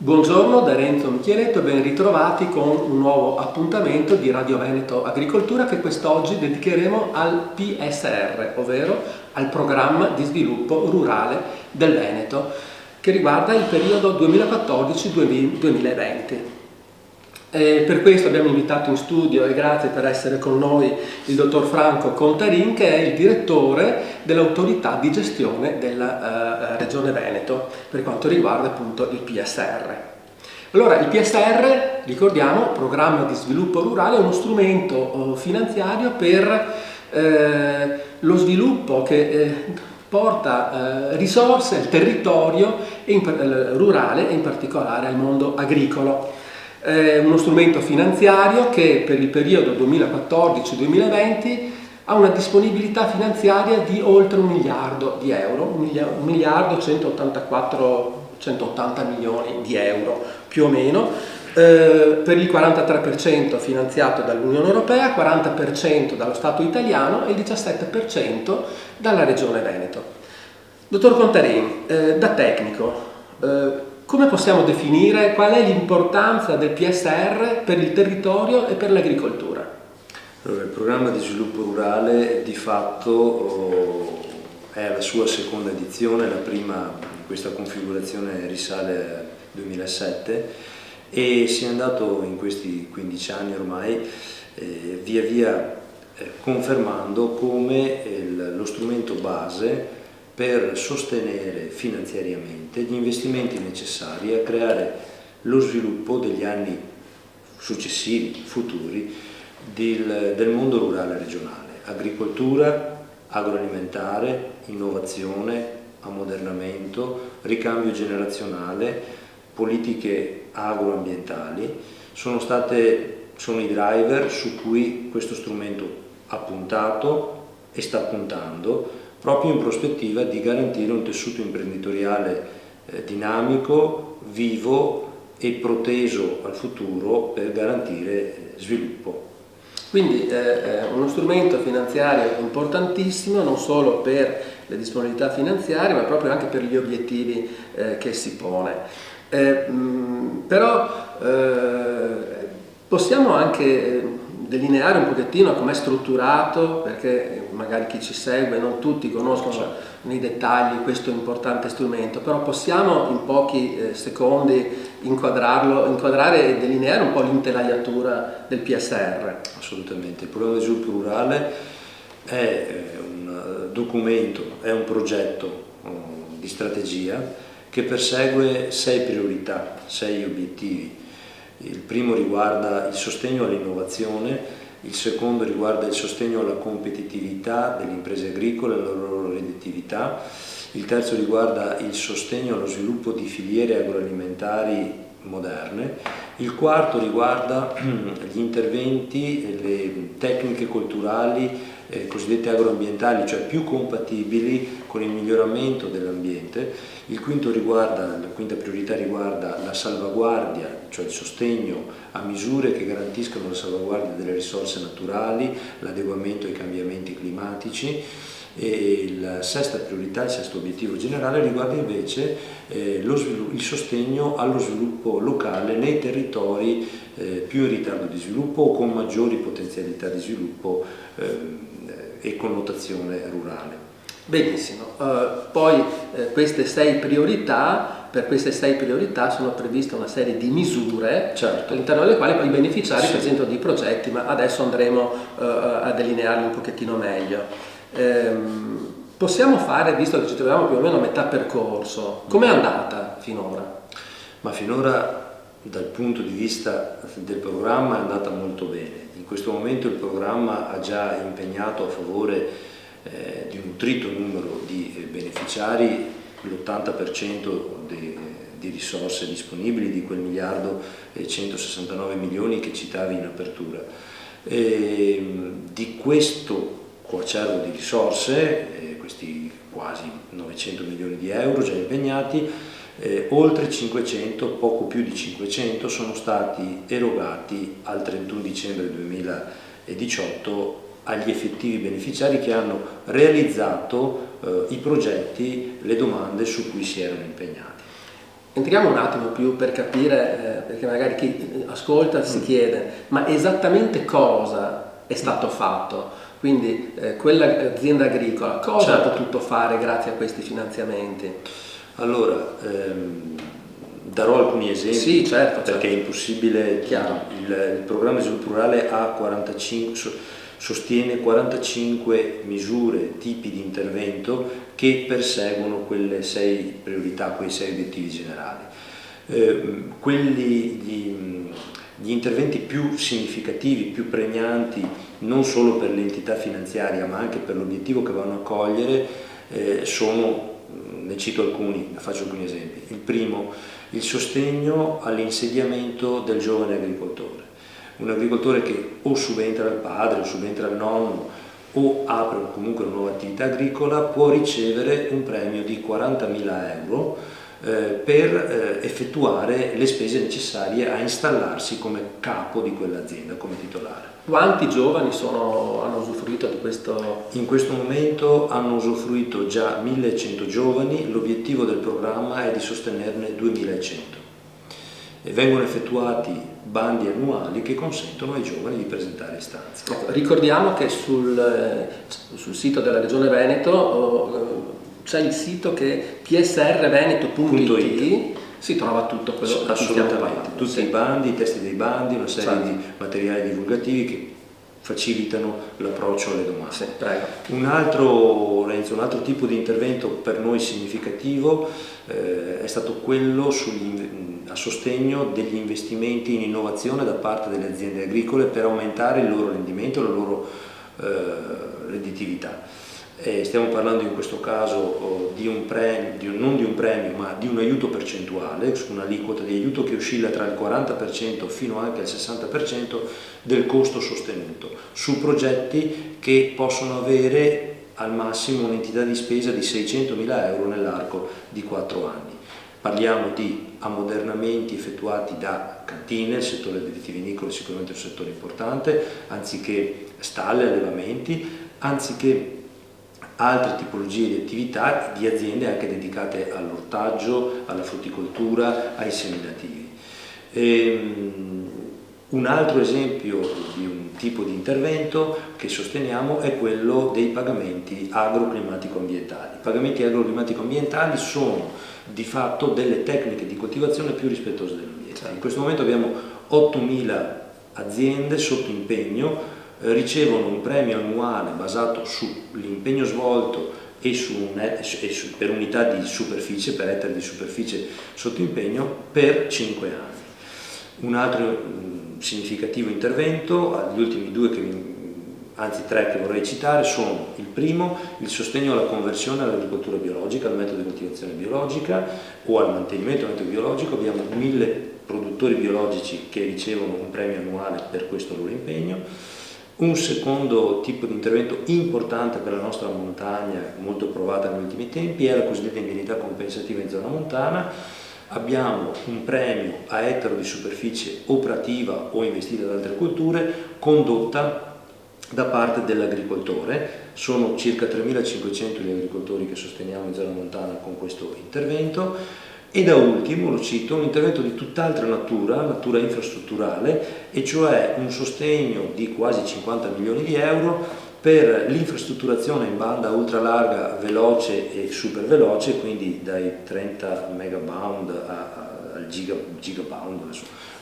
Buongiorno da Renzo Michieletto e ben ritrovati con un nuovo appuntamento di Radio Veneto Agricoltura che quest'oggi dedicheremo al PSR, ovvero al Programma di Sviluppo Rurale del Veneto, che riguarda il periodo 2014-2020. Per questo abbiamo invitato in studio, e grazie per essere con noi, il dottor Franco Contarin, che è il direttore dell'autorità di gestione della Regione Veneto per quanto riguarda appunto il PSR. Allora, il PSR, ricordiamo, Programma di Sviluppo Rurale, è uno strumento finanziario per lo sviluppo che porta risorse al territorio rurale e in particolare al mondo agricolo. Uno strumento finanziario che per il periodo 2014-2020 ha una disponibilità finanziaria di oltre 1 miliardo di euro, 1 miliardo 180 milioni di euro più o meno, per il 43% finanziato dall'Unione Europea, 40% dallo Stato italiano e il 17% dalla Regione Veneto. Dottor Contarin, da tecnico, come possiamo definire qual è l'importanza del PSR per il territorio e per l'agricoltura? Allora, il programma di sviluppo rurale di fatto è la sua seconda edizione, la prima di questa configurazione risale al 2007 e si è andato in questi 15 anni ormai via via confermando come lo strumento base per sostenere finanziariamente gli investimenti necessari a creare lo sviluppo degli anni successivi, futuri, del mondo rurale regionale. Agricoltura, agroalimentare, innovazione, ammodernamento, ricambio generazionale, politiche agroambientali sono i driver su cui questo strumento ha puntato e sta puntando proprio in prospettiva di garantire un tessuto imprenditoriale dinamico, vivo e proteso al futuro per garantire sviluppo. Quindi è uno strumento finanziario importantissimo non solo per le disponibilità finanziarie ma proprio anche per gli obiettivi che si pone. Possiamo anche delineare un pochettino com'è strutturato, perché magari chi ci segue, non tutti conoscono nei dettagli questo importante strumento, però possiamo in pochi secondi inquadrare e delineare un po' l'intelaiatura del PSR. Assolutamente, il programma di sviluppo rurale è un documento, è un progetto di strategia che persegue 6 priorità, 6 obiettivi. Il primo riguarda il sostegno all'innovazione, il secondo riguarda il sostegno alla competitività delle imprese agricole e alla loro redditività, il terzo riguarda il sostegno allo sviluppo di filiere agroalimentari moderne, il quarto riguarda gli interventi e le tecniche culturali cosiddette agroambientali, cioè più compatibili con il miglioramento dell'ambiente. La quinta priorità riguarda la salvaguardia, cioè il sostegno a misure che garantiscano la salvaguardia delle risorse naturali, l'adeguamento ai cambiamenti climatici. E la sesta priorità, il sesto obiettivo generale, riguarda invece il sostegno allo sviluppo locale nei territori più in ritardo di sviluppo o con maggiori potenzialità di sviluppo e connotazione rurale. Benissimo, poi per queste 6 priorità sono previste una serie di misure, certo, all'interno delle quali poi i beneficiari presentano dei progetti, ma adesso andremo a delinearli un pochettino meglio. Possiamo fare, visto che ci troviamo più o meno a metà percorso, com'è andata finora? Ma finora dal punto di vista del programma è andata molto bene. In questo momento il programma ha già impegnato a favore di un nutrito numero di beneficiari l'80% di risorse disponibili di quel 1 miliardo e 169 milioni che citavi in apertura. Di questo coacervo di risorse, questi quasi 900 milioni di euro già impegnati, oltre 500, poco più di 500 sono stati erogati al 31 dicembre 2018 agli effettivi beneficiari che hanno realizzato i progetti, le domande su cui si erano impegnati. Entriamo un attimo più per capire, perché magari chi ascolta si chiede, ma esattamente cosa è stato fatto? Quindi quell'azienda agricola cosa ha potuto fare grazie a questi finanziamenti? Allora, darò alcuni esempi, sì, certo, perché è impossibile. Chiaro. Il programma di sviluppo rurale sostiene 45 misure, tipi di intervento che perseguono quelle 6 priorità, quei 6 obiettivi generali. Gli interventi più significativi, più pregnanti, non solo per l'entità finanziaria ma anche per l'obiettivo che vanno a cogliere, sono, ne cito alcuni, faccio alcuni esempi. Il primo, il sostegno all'insediamento del giovane agricoltore. Un agricoltore che o subentra al padre o subentra al nonno o apre comunque una nuova attività agricola può ricevere un premio di 40.000 euro per effettuare le spese necessarie a installarsi come capo di quell'azienda, come titolare. Quanti giovani hanno usufruito di questo? In questo momento hanno usufruito già 1.100 giovani, l'obiettivo del programma è di sostenerne 2.100. Vengono effettuati bandi annuali che consentono ai giovani di presentare istanze. Ecco, ricordiamo che sul sito della Regione Veneto c'è il sito che psrveneto.it, si trova tutto quello che stiamo parlando. Tutti i bandi, i testi dei bandi, una serie di materiali divulgativi che facilitano l'approccio alle domande. Sì, prego. Un altro tipo di intervento per noi significativo è stato quello a sostegno degli investimenti in innovazione da parte delle aziende agricole per aumentare il loro rendimento e la loro redditività. Stiamo parlando in questo caso non di un premio ma di un aiuto percentuale, su un'aliquota di aiuto che oscilla tra il 40% fino anche al 60% del costo sostenuto, su progetti che possono avere al massimo un'entità di spesa di 600.000 euro nell'arco di 4 anni. Parliamo di ammodernamenti effettuati da cantine, il settore del vitivinicolo è sicuramente un settore importante, anziché stalle, allevamenti, anziché altre tipologie di attività di aziende anche dedicate all'ortaggio, alla frutticoltura, ai seminativi. Un altro esempio di un tipo di intervento che sosteniamo è quello dei pagamenti agroclimatico-ambientali. I pagamenti agroclimatico-ambientali sono di fatto delle tecniche di coltivazione più rispettose dell'ambiente. In questo momento abbiamo 8.000 aziende sotto impegno, ricevono un premio annuale basato sull'impegno svolto e per unità di superficie, per ettari di superficie sotto impegno, per 5 anni. Un altro significativo intervento, gli ultimi 3 che vorrei citare sono: il primo, il sostegno alla conversione all'agricoltura biologica, al metodo di coltivazione biologica o al mantenimento del metodo biologico. Abbiamo 1.000 produttori biologici che ricevono un premio annuale per questo loro impegno. Un secondo tipo di intervento importante per la nostra montagna, molto provata negli ultimi tempi, è la cosiddetta indennità compensativa in zona montana. Abbiamo un premio a ettaro di superficie operativa o investita da altre colture condotta da parte dell'agricoltore. Sono circa 3.500 gli agricoltori che sosteniamo in zona montana con questo intervento. E da ultimo, lo cito, un intervento di tutt'altra natura infrastrutturale, e cioè un sostegno di quasi 50 milioni di euro per l'infrastrutturazione in banda ultralarga veloce e super veloce, quindi dai 30 megabound al gigabound,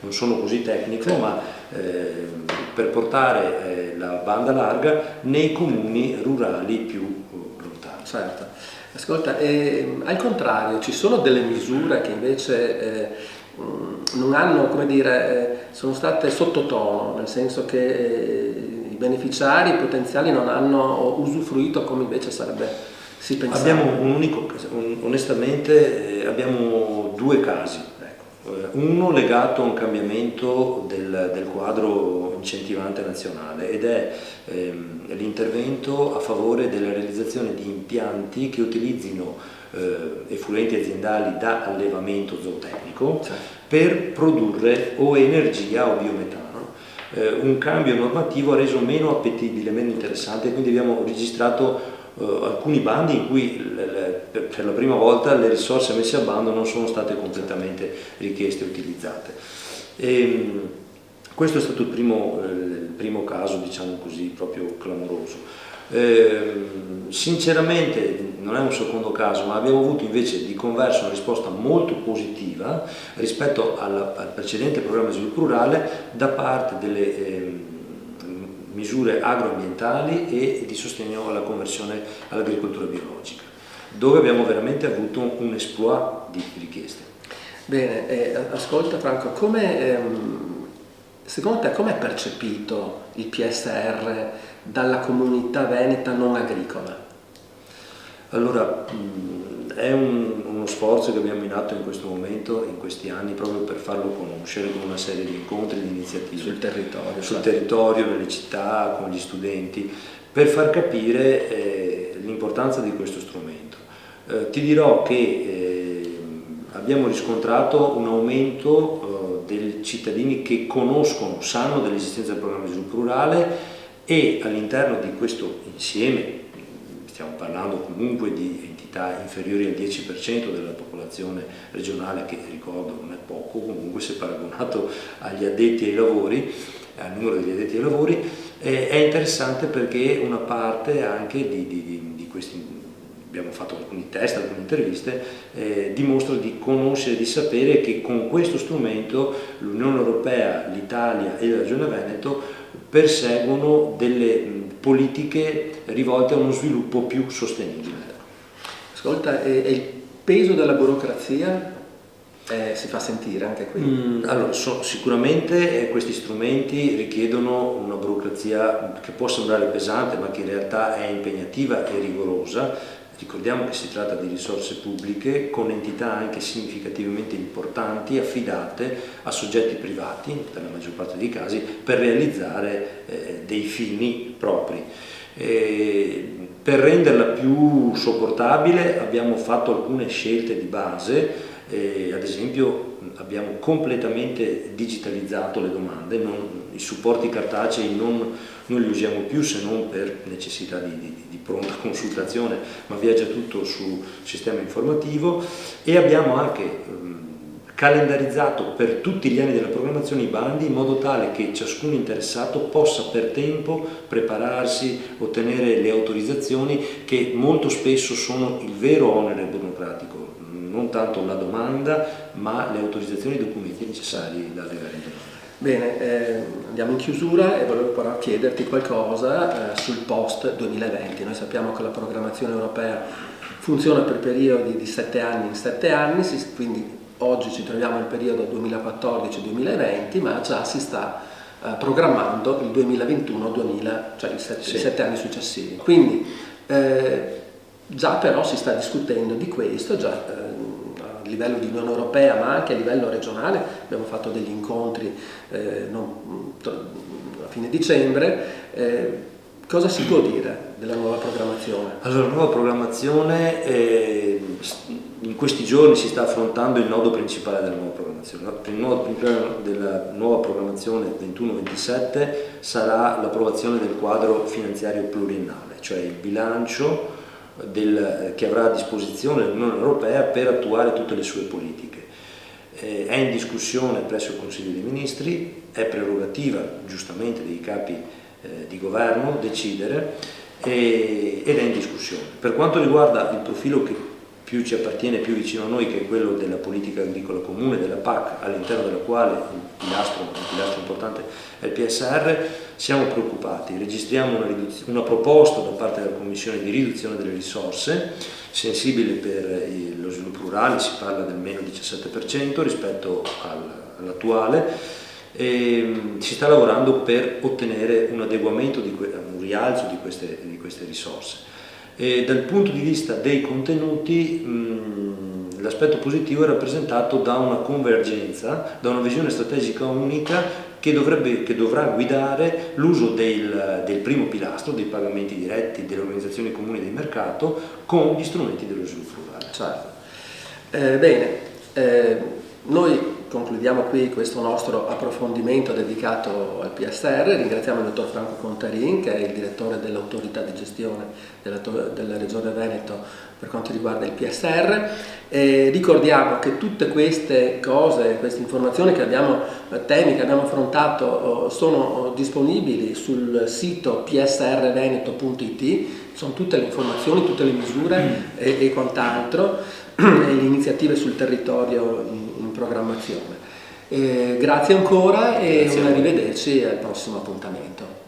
non sono così tecnico, ma per portare la banda larga nei comuni rurali più lontani. Certo. Ascolta, al contrario, ci sono delle misure che invece non hanno, come dire, sono state sottotono, nel senso che i beneficiari potenziali non hanno usufruito come invece si pensava? Onestamente abbiamo 2 casi. Uno legato a un cambiamento del quadro incentivante nazionale, ed è l'intervento a favore della realizzazione di impianti che utilizzino effluenti aziendali da allevamento zootecnico per produrre o energia o biometano. Un cambio normativo ha reso meno appetibile, meno interessante, quindi abbiamo registrato alcuni bandi in cui per la prima volta le risorse messe a bando non sono state completamente richieste e utilizzate. Questo è stato il primo caso, diciamo così, proprio clamoroso. Sinceramente non è un secondo caso, ma abbiamo avuto invece di converso una risposta molto positiva rispetto al precedente programma di sviluppo rurale da parte delle misure agroambientali e di sostegno alla conversione all'agricoltura biologica, dove abbiamo veramente avuto un exploit di richieste. Bene, ascolta Franco, secondo te com'è percepito il PSR dalla comunità veneta non agricola? Allora, è uno sforzo che abbiamo in atto in questo momento, in questi anni, proprio per farlo conoscere con una serie di incontri, di iniziative. Sul territorio, nelle città, con gli studenti, per far capire l'importanza di questo strumento. Ti dirò che abbiamo riscontrato un aumento dei cittadini che conoscono, sanno dell'esistenza del programma di sviluppo rurale, e all'interno di questo insieme, stiamo parlando comunque di entità inferiori al 10% della popolazione regionale, che ricordo non è poco, comunque se paragonato agli addetti ai lavori, al numero degli addetti ai lavori, è interessante perché una parte anche di questi, abbiamo fatto alcuni test, alcune interviste, dimostra di conoscere, di sapere che con questo strumento l'Unione Europea, l'Italia e la Regione Veneto perseguono delle politiche rivolte a uno sviluppo più sostenibile. Ascolta, e il peso della burocrazia si fa sentire anche qui? Allora, sicuramente questi strumenti richiedono una burocrazia che può sembrare pesante, ma che in realtà è impegnativa e rigorosa. Ricordiamo che si tratta di risorse pubbliche con entità anche significativamente importanti affidate a soggetti privati, per la maggior parte dei casi, per realizzare dei fini propri. Per renderla più sopportabile abbiamo fatto alcune scelte di base, ad esempio abbiamo completamente digitalizzato le domande, i supporti cartacei non li usiamo più se non per necessità di pronta consultazione, ma viaggia tutto sul sistema informativo, e abbiamo anche calendarizzato per tutti gli anni della programmazione i bandi in modo tale che ciascun interessato possa per tempo prepararsi, ottenere le autorizzazioni, che molto spesso sono il vero onere burocratico, non tanto la domanda ma le autorizzazioni e i documenti necessari da allegare in domanda. Bene, andiamo in chiusura e volevo però chiederti qualcosa sul post 2020. Noi sappiamo che la programmazione europea funziona per periodi di 7 anni in 7 anni, quindi oggi ci troviamo nel periodo 2014-2020, ma già si sta programmando il 2021-2000, cioè i 7 anni successivi. Quindi già però si sta discutendo di questo, già a livello di Unione Europea ma anche a livello regionale. Abbiamo fatto degli incontri a fine dicembre. Cosa si può dire della nuova programmazione? Allora, la nuova programmazione, in questi giorni si sta affrontando il nodo principale della nuova programmazione. Il nodo principale della nuova programmazione 21-27 sarà l'approvazione del quadro finanziario pluriennale, cioè il bilancio che avrà a disposizione l'Unione Europea per attuare tutte le sue politiche. È in discussione presso il Consiglio dei Ministri, è prerogativa giustamente dei capi di governo decidere, ed è in discussione. Per quanto riguarda il profilo che più ci appartiene, più vicino a noi, che è quello della politica agricola comune, della PAC, all'interno della quale un pilastro importante è il PSR, siamo preoccupati. Registriamo una proposta da parte della Commissione di riduzione delle risorse, sensibile per lo sviluppo rurale, si parla del meno 17% rispetto all'attuale. Si sta lavorando per ottenere un adeguamento, un rialzo di queste risorse. Dal punto di vista dei contenuti, l'aspetto positivo è rappresentato da una convergenza, da una visione strategica unica che dovrà guidare l'uso del primo pilastro, dei pagamenti diretti, delle organizzazioni comuni del mercato, con gli strumenti dello sviluppo rurale. Certo. Bene, noi concludiamo qui questo nostro approfondimento dedicato al PSR. Ringraziamo il dottor Franco Contarin, che è il direttore dell'autorità di gestione della Regione Veneto per quanto riguarda il PSR. Ricordiamo che tutte queste cose, queste informazioni temi che abbiamo affrontato sono disponibili sul sito psrveneto.it, sono tutte le informazioni, tutte le misure e quant'altro, e le iniziative sul territorio in programmazione. Grazie ancora e un arrivederci al prossimo appuntamento.